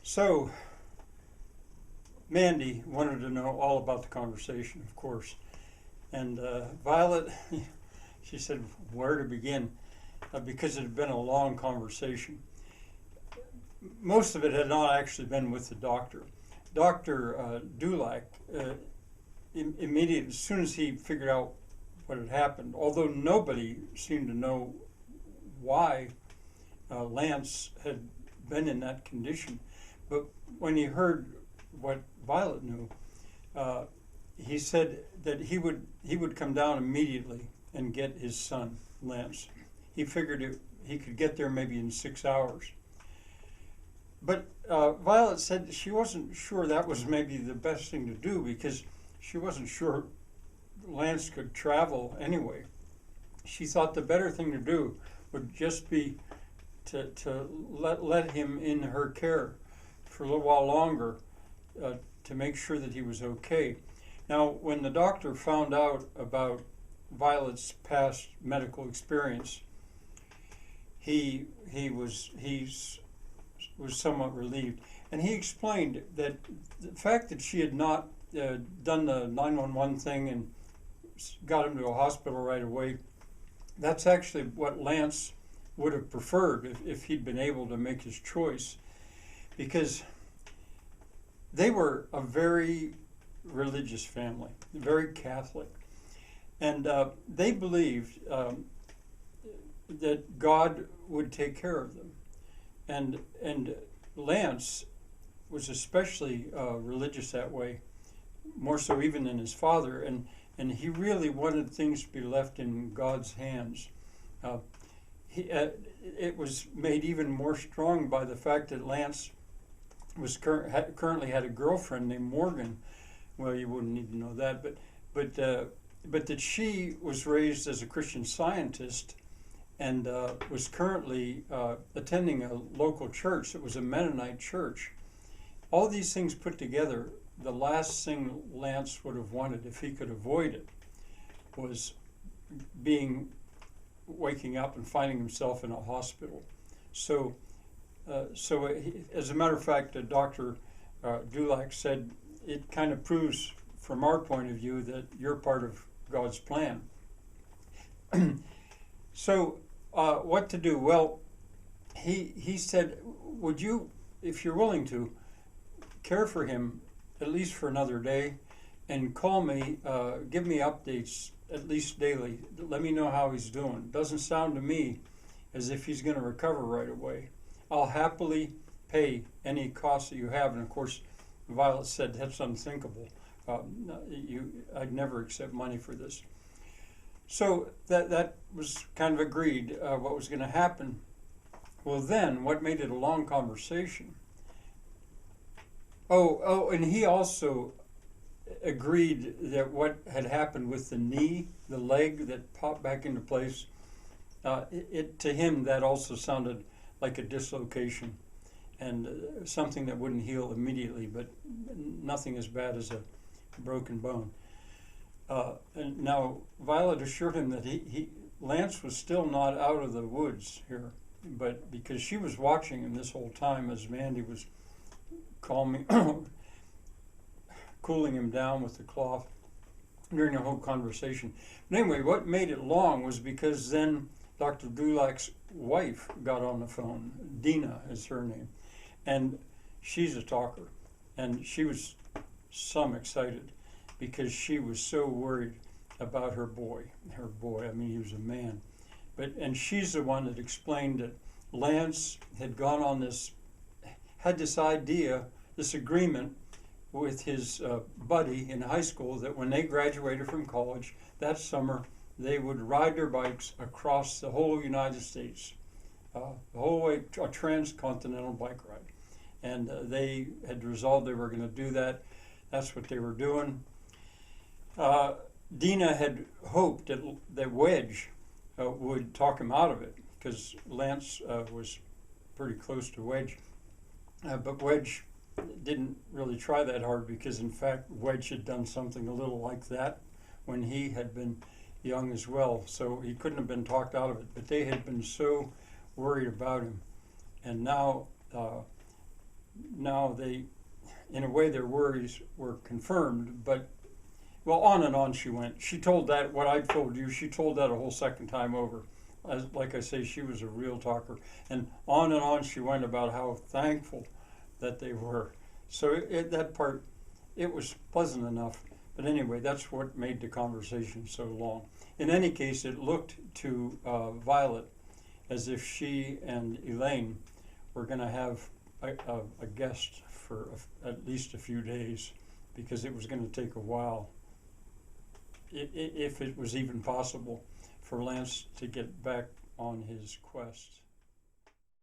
So, Mandy wanted to know all about the conversation, of course. And Violet, she said, where to begin? Because it had been a long conversation. Most of it had not actually been with the doctor. Dr. Dulac, immediately, as soon as he figured out what had happened, although nobody seemed to know why Lance had been in that condition, but when he heard what Violet knew, he said that he would come down immediately and get his son, Lance. He figured he could get there maybe in 6 hours. But Violet said she wasn't sure that was maybe the best thing to do because she wasn't sure Lance could travel anyway. She thought the better thing to do would just be to let him in her care for a little while longer to make sure that he was okay. Now, when the doctor found out about Violet's past medical experience, he was somewhat relieved, and he explained that the fact that she had not done the 911 thing and got him to a hospital right away, that's actually what Lance would have preferred if he'd been able to make his choice, because they were a very religious family, very Catholic, and they believed that God would take care of them, and Lance was especially religious that way, more so even than his father, and he really wanted things to be left in God's hands. It was made even more strong by the fact that Lance was currently had a girlfriend named Morgan. Well, you wouldn't need to know that, but that she was raised as a Christian Scientist and was currently attending a local church that was a Mennonite church. All these things put together, the last thing Lance would have wanted, if he could avoid it, was waking up and finding himself in a hospital. So as a matter of fact, Dr. Dulac said, it kind of proves from our point of view that you're part of God's plan. So what to do? Well, he said, would you, if you're willing to, care for him at least for another day and call me, give me updates at least daily. Let me know how he's doing. Doesn't sound to me as if he's going to recover right away. I'll happily pay any costs that you have. And of course, Violet said that's unthinkable. I'd never accept money for this. So that was kind of agreed what was going to happen. Well, then what made it a long conversation? Oh, and he also agreed that what had happened with the knee, the leg that popped back into place, to him that also sounded like a dislocation and something that wouldn't heal immediately, but nothing as bad as a broken bone. And now Violet assured him that Lance was still not out of the woods here, but because she was watching him this whole time as Mandy was calming, cooling him down with the cloth during the whole conversation. But anyway, what made it long was because then Dr. Dulac's wife got on the phone. Dina is her name, and she's a talker, and she was some excited because she was so worried about her boy. I mean, he was a man, and she's the one that explained that Lance had gone on had this idea, this agreement with his buddy in high school that when they graduated from college that summer, they would ride their bikes across the whole United States, the whole way, a transcontinental bike ride. And they had resolved they were going to do that. That's what they were doing. Dina had hoped that Wedge would talk him out of it because Lance was pretty close to Wedge. But Wedge didn't really try that hard because, in fact, Wedge had done something a little like that when he had been young as well. So he couldn't have been talked out of it. But they had been so worried about him. And now now they, in a way, their worries were confirmed, but, well, on and on she went. She told that, what I told you, she told that a whole second time over. Like I say, she was a real talker. And on she went about how thankful that they were. So that part, it was pleasant enough. But anyway, that's what made the conversation so long. In any case, it looked to Violet as if she and Elaine were going to have a guest for at least a few days, because it was going to take a while, if it was even possible, for Lance to get back on his quest.